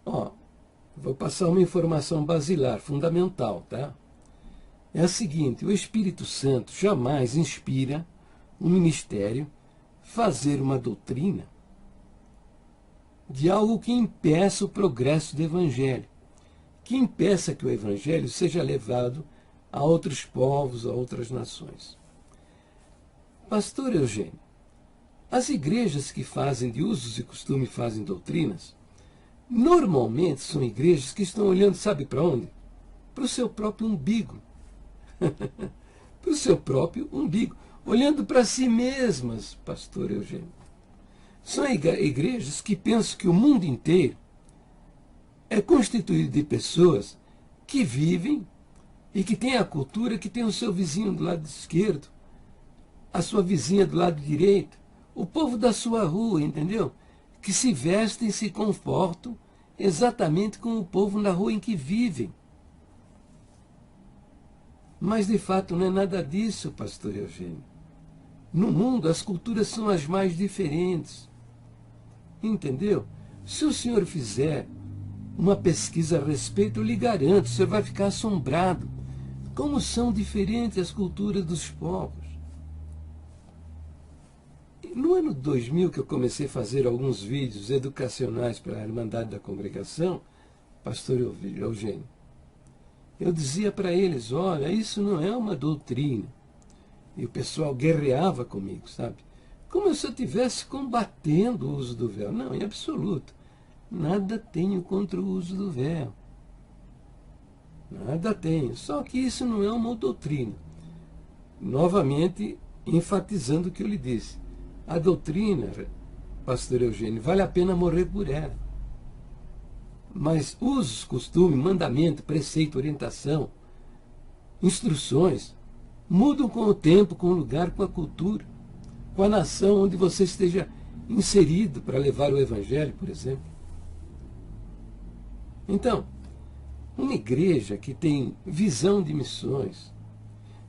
Ó, vou passar uma informação basilar, fundamental, tá? É a seguinte: o Espírito Santo jamais inspira um ministério fazer uma doutrina de algo que impeça o progresso do Evangelho, que impeça que o Evangelho seja levado a outros povos, a outras nações. Pastor Eugênio, as igrejas que fazem de usos e costumes, fazem doutrinas, normalmente são igrejas que estão olhando, sabe para onde? Para o seu próprio umbigo. Para o seu próprio umbigo. Olhando para si mesmas, pastor Eugênio. São igrejas que pensam que o mundo inteiro é constituído de pessoas que vivem e que têm a cultura, que tem o seu vizinho do lado esquerdo, a sua vizinha do lado direito, o povo da sua rua, entendeu? Que se vestem e se comportam exatamente como o povo na rua em que vivem. Mas, de fato, não é nada disso, pastor Eugênio. No mundo, as culturas são as mais diferentes. Entendeu? Se o senhor fizer uma pesquisa a respeito, eu lhe garanto, o senhor vai ficar assombrado. Como são diferentes as culturas dos povos. No ano 2000, que eu comecei a fazer alguns vídeos educacionais para a Irmandade da Congregação, pastor Eugênio, eu dizia para eles: olha, isso não é uma doutrina. E o pessoal guerreava comigo, sabe? Como se eu estivesse combatendo o uso do véu. Não, em absoluto. Nada tenho contra o uso do véu. Nada tenho. Só que isso não é uma doutrina. Novamente, enfatizando o que eu lhe disse. A doutrina, pastor Eugênio, vale a pena morrer por ela. Mas usos, costume, mandamento, preceito, orientação, instruções, mudam com o tempo, com o lugar, com a cultura, com a nação onde você esteja inserido para levar o Evangelho, por exemplo. Então, uma igreja que tem visão de missões,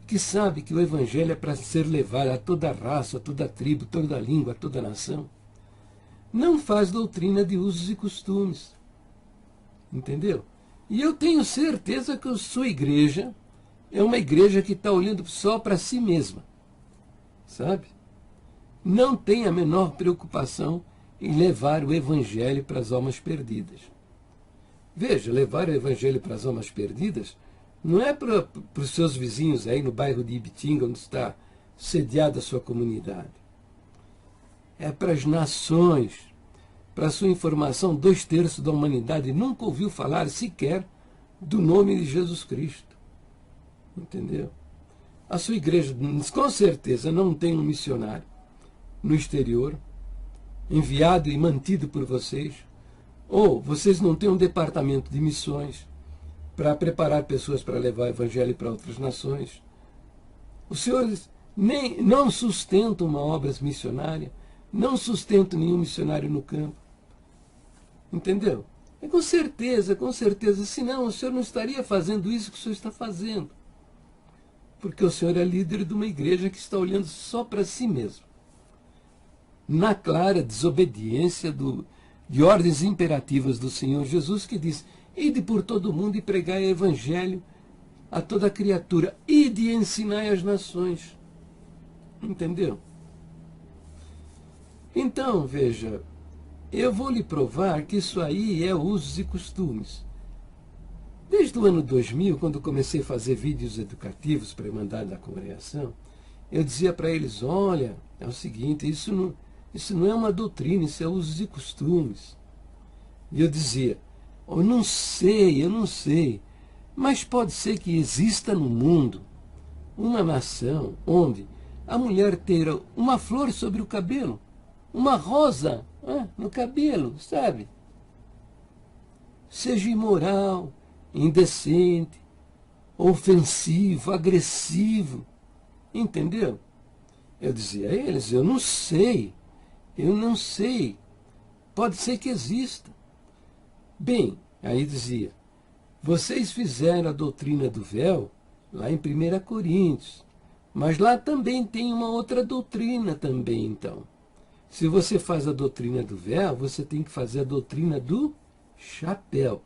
que sabe que o Evangelho é para ser levado a toda raça, a toda tribo, toda língua, a toda nação, não faz doutrina de usos e costumes. Entendeu? E eu tenho certeza que a sua igreja é uma igreja que está olhando só para si mesma. Sabe? Não tem a menor preocupação em levar o Evangelho para as almas perdidas. Veja, levar o Evangelho para as almas perdidas não é para os seus vizinhos aí no bairro de Ibitinga, onde está sediada a sua comunidade. É para as nações. Para sua informação, 2/3 da humanidade nunca ouviu falar sequer do nome de Jesus Cristo. Entendeu? A sua igreja, com certeza, não tem um missionário no exterior, enviado e mantido por vocês, ou vocês não têm um departamento de missões para preparar pessoas para levar o Evangelho para outras nações. Os senhores não sustentam uma obra missionária, não sustentam nenhum missionário no campo. Entendeu? É com certeza, senão o senhor não estaria fazendo isso que o senhor está fazendo. Porque o senhor é líder de uma igreja que está olhando só para si mesmo. Na clara desobediência de ordens imperativas do Senhor Jesus, que diz: ide por todo o mundo e pregai o Evangelho a toda criatura, ide e ensinai as nações. Entendeu? Então, veja, eu vou lhe provar que isso aí é usos e costumes. Desde o ano 2000, quando comecei a fazer vídeos educativos para a Irmandade da Congregação, eu dizia para eles: olha, é o seguinte, isso não é uma doutrina, isso é usos e costumes. E eu dizia: eu não sei, mas pode ser que exista no mundo uma nação onde a mulher tenha uma flor sobre o cabelo, uma rosa no cabelo, sabe? Seja imoral, indecente, ofensivo, agressivo. Entendeu? Eu dizia a eles: eu não sei. Pode ser que exista. Bem, aí dizia: vocês fizeram a doutrina do véu lá em 1 Coríntios, mas lá também tem uma outra doutrina também, então. Se você faz a doutrina do véu, você tem que fazer a doutrina do chapéu.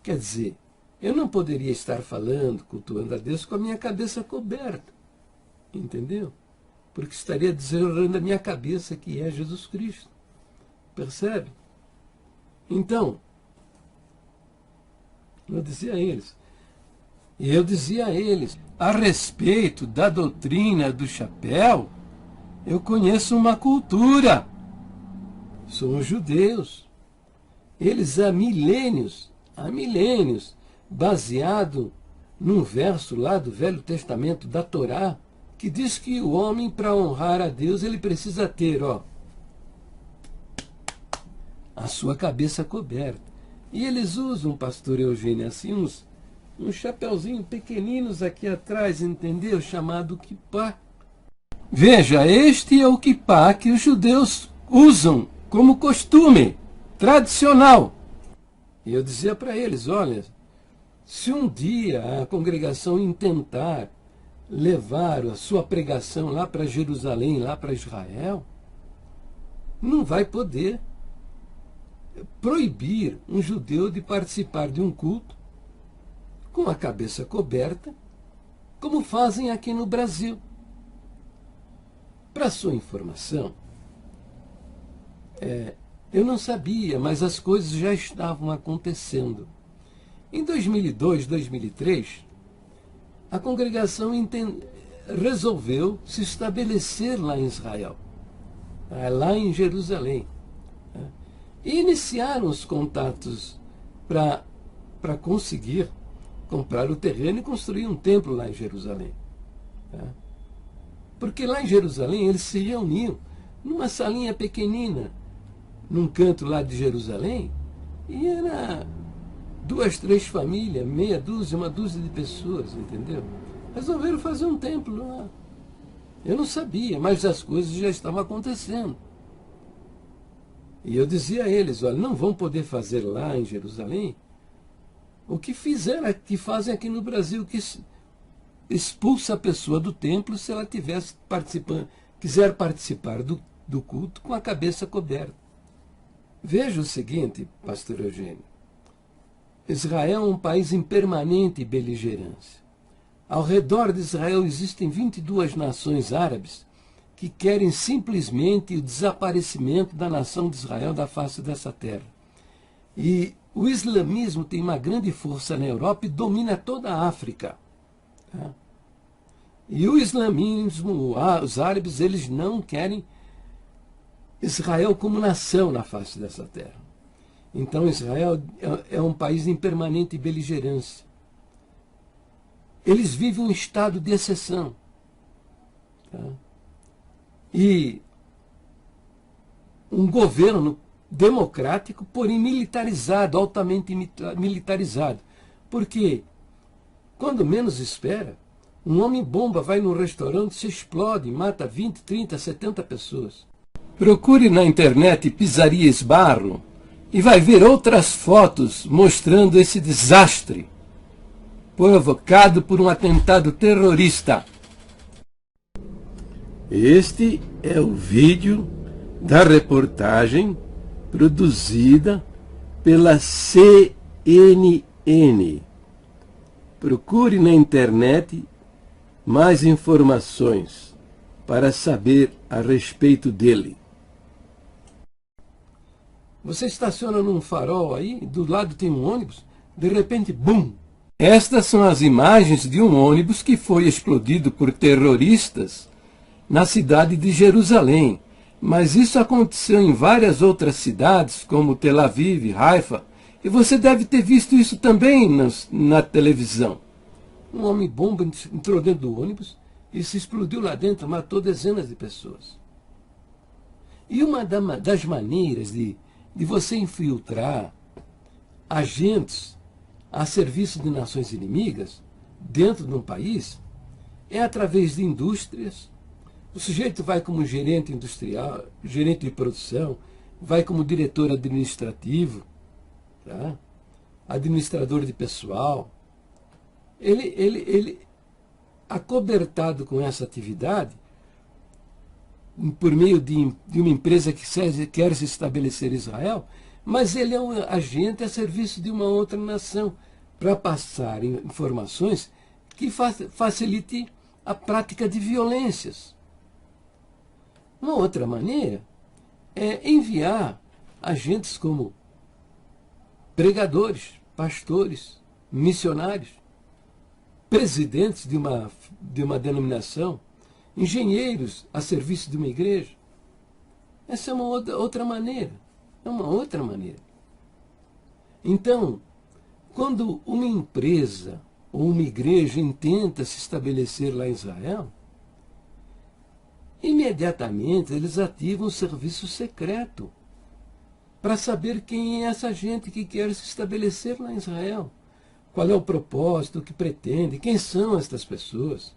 Quer dizer, eu não poderia estar falando, cultuando a Deus com a minha cabeça coberta. Entendeu? Porque estaria desonrando a minha cabeça, que é Jesus Cristo. Percebe? Então, eu dizia a eles, a respeito da doutrina do chapéu, eu conheço uma cultura. São os judeus. Eles há milênios, baseado num verso lá do Velho Testamento da Torá, que diz que o homem, para honrar a Deus, ele precisa ter, a sua cabeça coberta. E eles usam, pastor Eugênio, assim, uns chapeuzinhos pequeninos aqui atrás, entendeu? Chamado kippá. Veja, este é o kippá que os judeus usam como costume tradicional. E eu dizia para eles, olha, se um dia a congregação intentar levar a sua pregação lá para Jerusalém, lá para Israel, não vai poder proibir um judeu de participar de um culto com a cabeça coberta, como fazem aqui no Brasil. Para sua informação, eu não sabia, mas as coisas já estavam acontecendo. Em 2002, 2003, a congregação resolveu se estabelecer lá em Israel, lá em Jerusalém. E iniciaram os contatos para conseguir comprar o terreno e construir um templo lá em Jerusalém. Porque lá em Jerusalém eles se reuniam numa salinha pequenina, num canto lá de Jerusalém, e era 2, 3 famílias, meia dúzia, uma dúzia de pessoas, entendeu? Resolveram fazer um templo lá. Eu não sabia, mas as coisas já estavam acontecendo. E eu dizia a eles, olha, não vão poder fazer lá em Jerusalém o que fizeram, que fazem aqui no Brasil, que expulsa a pessoa do templo se ela quiser participar do culto com a cabeça coberta. Veja o seguinte, pastor Eugênio. Israel é um país em permanente beligerância. Ao redor de Israel existem 22 nações árabes que querem simplesmente o desaparecimento da nação de Israel da face dessa terra. E o islamismo tem uma grande força na Europa e domina toda a África. E o islamismo, os árabes, eles não querem Israel como nação na face dessa terra. Então Israel é um país em permanente beligerância. Eles vivem um estado de exceção. E um governo democrático, porém militarizado, altamente militarizado. Porque, quando menos espera, um homem-bomba vai num restaurante, se explode, mata 20, 30, 70 pessoas. Procure na internet Pizzaria Sbarro e vai ver outras fotos mostrando esse desastre provocado por um atentado terrorista. Este é o vídeo da reportagem produzida pela CNN. Procure na internet mais informações para saber a respeito dele. Você estaciona num farol aí, do lado tem um ônibus, de repente, bum! Estas são as imagens de um ônibus que foi explodido por terroristas na cidade de Jerusalém. Mas isso aconteceu em várias outras cidades, como Tel Aviv, Haifa, e você deve ter visto isso também na televisão. Um homem-bomba entrou dentro do ônibus e se explodiu lá dentro, matou dezenas de pessoas. E uma das maneiras de você infiltrar agentes a serviço de nações inimigas dentro de um país é através de indústrias. O sujeito vai como gerente industrial, gerente de produção, vai como diretor administrativo, administrador de pessoal. Ele acobertado com essa atividade, por meio de uma empresa que quer se estabelecer em Israel, mas ele é um agente a serviço de uma outra nação, para passar informações que facilite a prática de violências. Uma outra maneira é enviar agentes como pregadores, pastores, missionários, presidentes de uma denominação, engenheiros a serviço de uma igreja. Essa é uma outra maneira. É uma outra maneira. Então, quando uma empresa ou uma igreja intenta se estabelecer lá em Israel, imediatamente eles ativam o serviço secreto para saber quem é essa gente que quer se estabelecer lá em Israel. Qual é o propósito, o que pretende, quem são estas pessoas.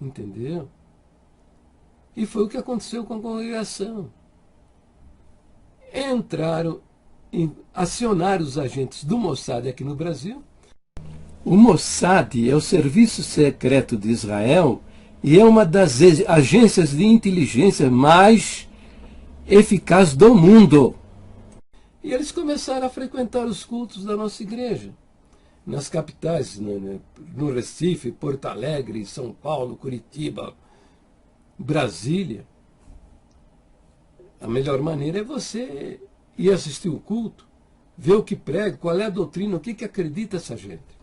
Entendeu? E foi o que aconteceu com a congregação. Acionaram os agentes do Mossad aqui no Brasil. O Mossad é o serviço secreto de Israel e é uma das agências de inteligência mais eficaz do mundo. E eles começaram a frequentar os cultos da nossa igreja, nas capitais, no Recife, Porto Alegre, São Paulo, Curitiba, Brasília. A melhor maneira é você ir assistir o culto, ver o que prega, qual é a doutrina, o que acredita essa gente.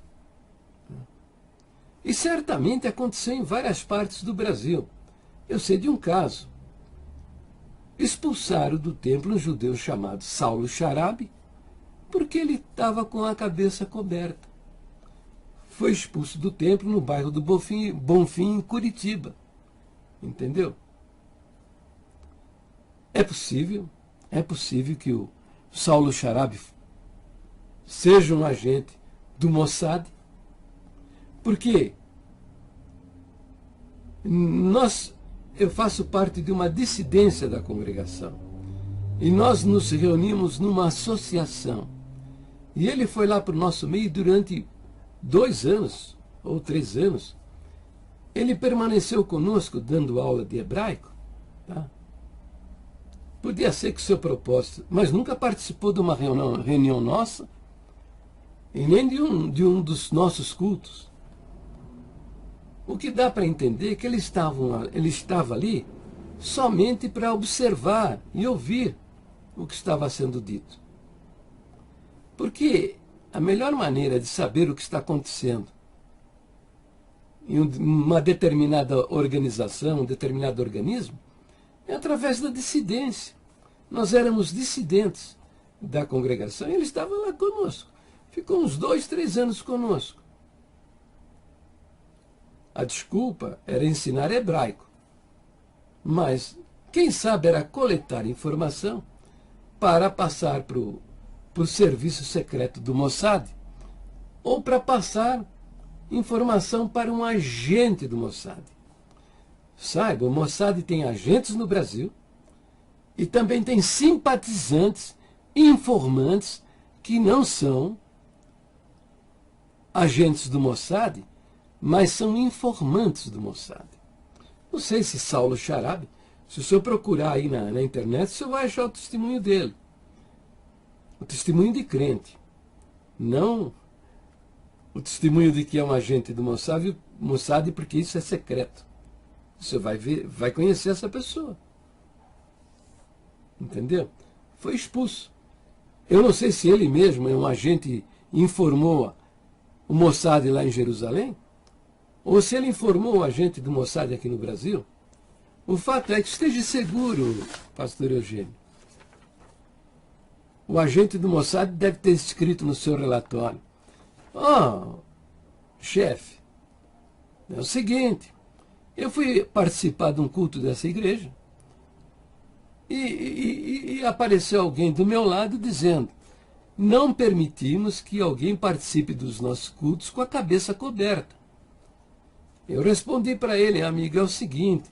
E certamente aconteceu em várias partes do Brasil. Eu sei de um caso. Expulsaram do templo um judeu chamado Saulo Sharabi, porque ele estava com a cabeça coberta. Foi expulso do templo no bairro do Bonfim, em Curitiba. Entendeu? É possível que o Saulo Sharabi seja um agente do Mossad, porque eu faço parte de uma dissidência da congregação e nós nos reunimos numa associação. E ele foi lá para o nosso meio durante 2 anos ou 3 anos. Ele permaneceu conosco dando aula de hebraico. Tá? Podia ser que o seu propósito, mas nunca participou de uma reunião nossa e nem de um dos nossos cultos. O que dá para entender é que ele estava ali somente para observar e ouvir o que estava sendo dito. Porque a melhor maneira de saber o que está acontecendo em uma determinada organização, um determinado organismo, é através da dissidência. Nós éramos dissidentes da congregação e ele estava lá conosco. Ficou uns 2, 3 anos conosco. A desculpa era ensinar hebraico. Mas, quem sabe, era coletar informação para passar para o serviço secreto do Mossad ou para passar informação para um agente do Mossad. Saiba, o Mossad tem agentes no Brasil e também tem simpatizantes, informantes que não são agentes do Mossad, mas são informantes do Mossad. Não sei se Saulo Sharabi, se o senhor procurar aí na internet, o senhor vai achar o testemunho dele. O testemunho de crente. Não o testemunho de que é um agente do Mossad, porque isso é secreto. Você vai conhecer essa pessoa. Entendeu? Foi expulso. Eu não sei se ele mesmo é um agente e informou o Mossad lá em Jerusalém, ou se ele informou o agente do Mossad aqui no Brasil. O fato é que esteja seguro, pastor Eugênio. O agente do Mossad deve ter escrito no seu relatório: chefe, é o seguinte, eu fui participar de um culto dessa igreja e apareceu alguém do meu lado dizendo: não permitimos que alguém participe dos nossos cultos com a cabeça coberta. Eu respondi para ele: amigo, é o seguinte,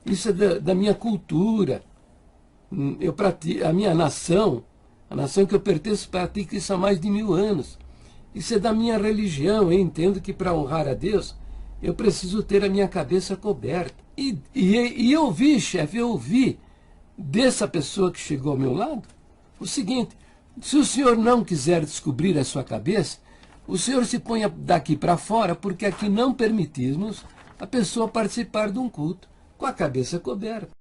isso é da minha cultura, a minha nação, a nação que eu pertenço, pratica isso há mais de 1000 anos. Isso é da minha religião. Eu entendo que para honrar a Deus, eu preciso ter a minha cabeça coberta. E eu vi, chefe, eu ouvi dessa pessoa que chegou ao meu lado o seguinte: Se o senhor não quiser descobrir a sua cabeça, o senhor se ponha daqui para fora, porque aqui não permitimos a pessoa participar de um culto com a cabeça coberta.